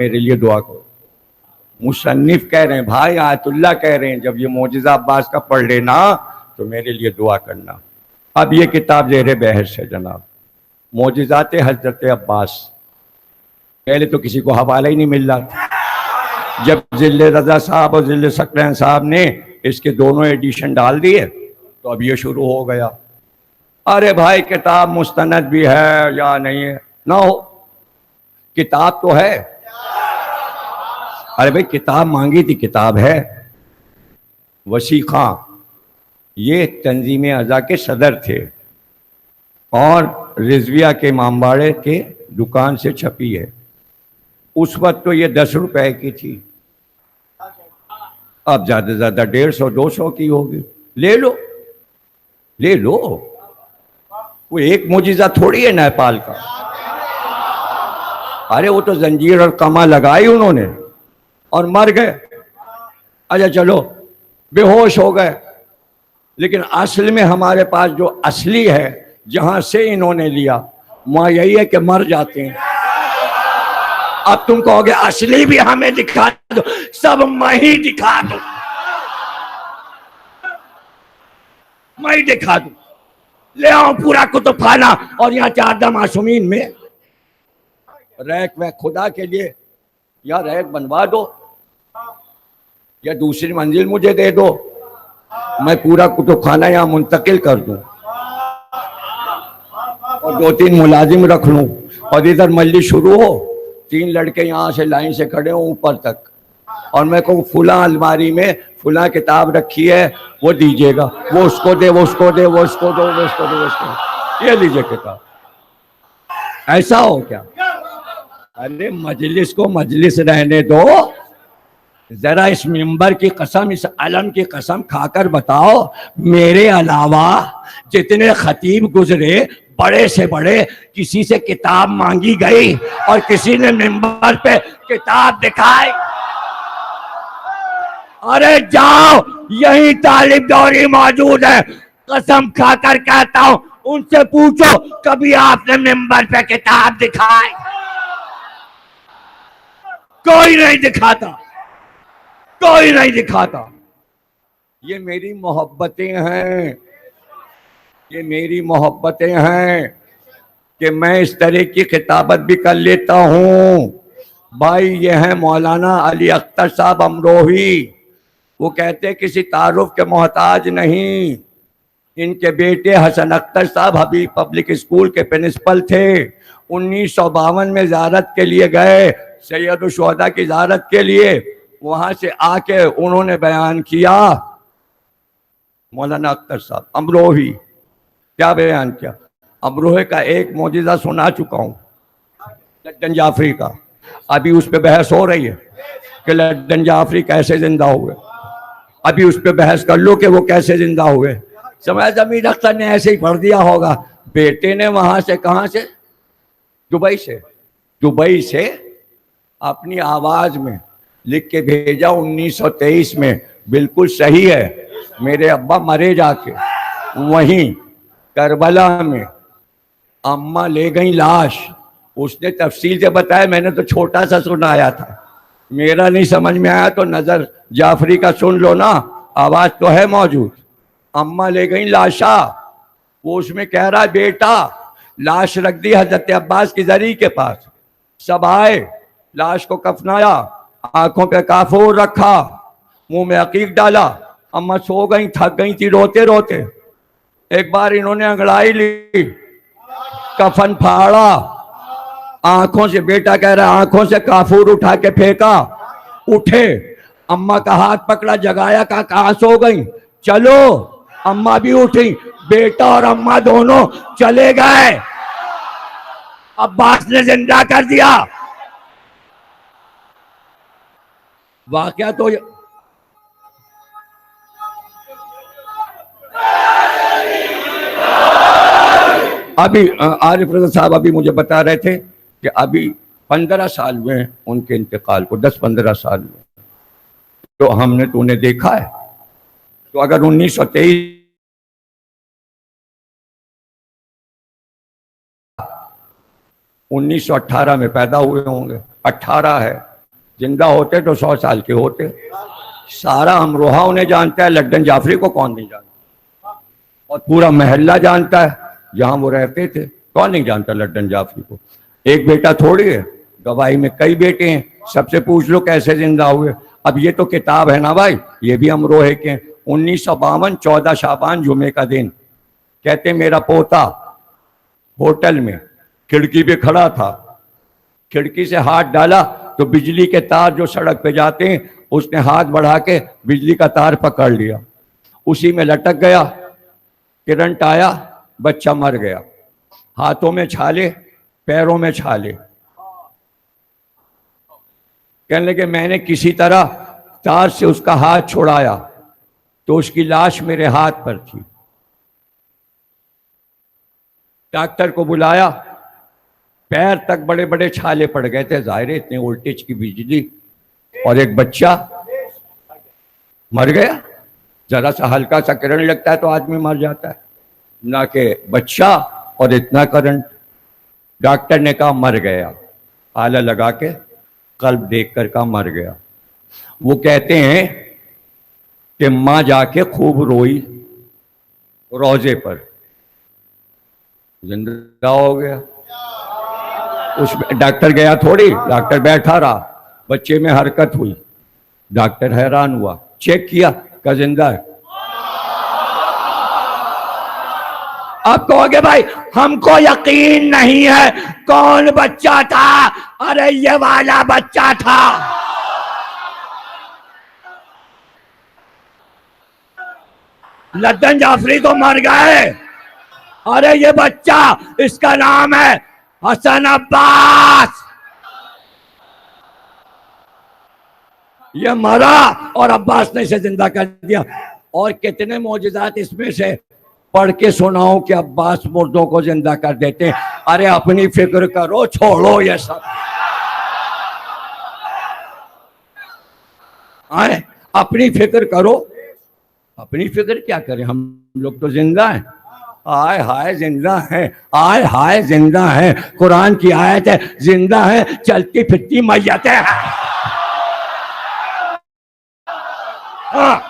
मेरे लिए दुआ करो। मुसन्निफ कह रहे हैं, भाई आयतुल्लाह कह रहे हैं, जब ये मौजिज़ा अब्बास का पढ़ लेना तो मेरे लिए दुआ करना। अब ये किताब ज़ेर बहस है जनाब, मौजिज़ात हज़रत अब्बास। पहले तो किसी को हवाला ही नहीं मिल रहा था। जब ज़िल्ले रज़ा साहब और ज़िल्ले सकरैन साहब ने इसके दोनों एडिशन डाल दिए तो अब ये शुरू हो गया। अरे भाई किताब मुस्तनद भी है या नहीं है, ना हो, किताब तो है। अरे भाई किताब मांगी थी, किताब है। वसी खां ये तंजीम अज़ा के सदर थे और रिजविया के इमामबाड़े के दुकान से छपी है। उस वक्त तो ये 10 रुपए की थी, अब ज़्यादा से ज़्यादा 150-200 की होगी। ले लो, ले लो, वो एक मुजिज़ा थोड़ी है नेपाल का। अरे वो तो जंजीर और कमा लगाई उन्होंने और मर गए। अच्छा चलो बेहोश हो गए, लेकिन असल में हमारे पास जो असली है, जहां से इन्होंने लिया, वहां यही है कि मर जाते हैं। अब तुम कहोगे असली भी हमें दिखा दो, सब मैं ही दिखा दो, मैं ही दिखा दूं। ले आओ पूरा कुतुबखाना और यहाँ 4 मासूमीन में रैक वैक खुदा के लिए या रैक बनवा दो या दूसरी मंजिल मुझे दे दो, मैं पूरा कुतुबखाना यहाँ मुंतकिल कर दूं और 2-3 मुलाजिम रख लूं और इधर मल्ली शुरू हो, 3 लड़के यहाँ से लाइन से खड़े हो ऊपर तक और मैं कहूँ फुला अलमारी में फुला किताब रखी है, वो दीजिएगा, वो उसको दे, वो उसको दे, वो उसको दो, वो उसको दो, वो उसको, ये लीजिए किताब। ऐसा हो क्या? अरे मजलिस को मजलिस रहने दो, जरा इस मिंबर की कसम, इस अलम की कसम खाकर बताओ, मेरे अलावा जितने खतीब गुजरे बड़े से बड़े, किसी से किताब मांगी गई और किसी ने मिंबर पे किताब दिखाई? अरे जाओ, यही तालिब दौरी मौजूद है, कसम खाकर कहता हूं, उनसे पूछो कभी आपने मिंबर पे किताब दिखाई? कोई नहीं दिखाता, कोई नहीं दिखाता। ये मेरी मोहब्बतें हैं, ये मेरी मोहब्बतें हैं कि मैं इस तरह की खिताबत भी कर लेता हूँ। भाई ये है मौलाना अली अख्तर साहब अमरोही, वो कहते किसी तारुफ के मोहताज नहीं। इनके बेटे हसन अख्तर साहब हबीब पब्लिक स्कूल के प्रिंसिपल थे। 1952 में ज़ियारत के लिए गए, सैयद शुहदा की ज़ियारत के लिए, वहां से आके उन्होंने बयान किया, मौलाना अख्तर साहब अमरोही, क्या बयान किया? अमरोहे का एक मौजिज़ा सुना चुका हूँ, लड्डन जाफरी का। अभी उस पर बहस हो रही है कि लड्डन जाफरी कैसे जिंदा हुए, अभी उस पर बहस कर लो कि वो कैसे जिंदा हुए। समय जमीन अख्तर ने ऐसे ही पढ़ दिया होगा, बेटे ने वहां से, कहां से, दुबई से, दुबई से अपनी आवाज में लिख के भेजा 1923 में। बिल्कुल सही है, मेरे अब्बा मरे जाके वहीं करबला में, अम्मा ले गई लाश, उसने तफसील से बताया, मैंने तो छोटा सा सुनाया था, मेरा नहीं समझ में आया तो नजर जाफरी का सुन लो ना, आवाज तो है मौजूद। अम्मा ले गई लाशा, वो उसमें कह रहा है बेटा, लाश रख दी हजरत अब्बास की जरी के पास, सब आए, लाश को कफनाया, आंखों पे काफूर रखा, मुंह में अकीक डाला, अम्मा सो गई, थक गई थी रोते रोते। एक बार इन्होंने अंगड़ाई ली, कफन फाड़ा, आंखों से, बेटा कह रहा है आंखों से काफूर उठा के फेंका, उठे, अम्मा का हाथ पकड़ा, जगाया, कहा कहां सो गई, चलो, अम्मा भी उठी, बेटा और अम्मा दोनों चले गए, अब्बास ने जिंदा कर दिया। वाकया तो अभी आरिफ रजा साहब अभी मुझे बता रहे थे कि अभी 15 साल हुए हैं उनके इंतकाल को, 10-15 साल हुए, तो हमने तो उन्हें देखा है। तो अगर 1923 1918 में पैदा हुए होंगे, 18 है, जिंदा होते तो 100 साल के होते। सारा अमरोहा उन्हें जानता है, लड्डन जाफरी को कौन नहीं जानता। और पूरा मोहल्ला जानता है जहां वो रहते थे, कौन नहीं जानता लड्डन जाफरी को। एक बेटा थोड़ी है, गवाही में कई बेटे हैं, सबसे पूछ लो कैसे जिंदा हुए। अब ये तो किताब है ना भाई, ये भी अमरोहे के। 1952 14 शाबान जुमे का दिन, कहते मेरा पोता होटल में खिड़की पे खड़ा था, खिड़की से हाथ डाला तो बिजली के तार जो सड़क पे जाते हैं, उसने हाथ बढ़ा के बिजली का तार पकड़ लिया, उसी में लटक गया। करंट आया, बच्चा मर गया। हाथों में छाले, पैरों में छाले। कहने लगे मैंने किसी तरह तार से उसका हाथ छुड़ाया तो उसकी लाश मेरे हाथ पर थी। डॉक्टर को बुलाया, पैर तक बड़े बड़े छाले पड़ गए थे, जाहिर है इतने वोल्टेज की बिजली, और एक बच्चा मर गया। जरा सा हल्का सा करंट लगता है तो आदमी मर जाता है, ना कि बच्चा और इतना करंट। डॉक्टर ने कहा मर गया, आला लगा के कल्ब देख कर का मर गया। वो कहते हैं कि मां जाके खूब रोई रोजे पर, जिंदा हो गया। उस डॉक्टर गया थोड़ी, डॉक्टर बैठा रहा, बच्चे में हरकत हुई, डॉक्टर हैरान हुआ, चेक किया का जिंदा है। आप कहोगे भाई हमको यकीन नहीं है, कौन बच्चा था? अरे ये वाला बच्चा था। लड्डन जाफरी तो मर गए, अरे ये बच्चा, इसका नाम है हसन अब्बास, ये मरा और अब्बास ने इसे जिंदा कर दिया। और कितने मौजूदात इसमें से पढ़ के सुनाओ कि अब्बास मुर्दों को जिंदा कर देते हैं। अरे अपनी फिक्र करो, छोड़ो ये सब। आए अपनी फिक्र करो, अपनी फिक्र क्या करें, हम लोग तो जिंदा हैं। आय हाय जिंदा है, आय हाय जिंदा है, कुरान की आयत है, जिंदा है, चलती फिरती मैयतें हैं। हाँ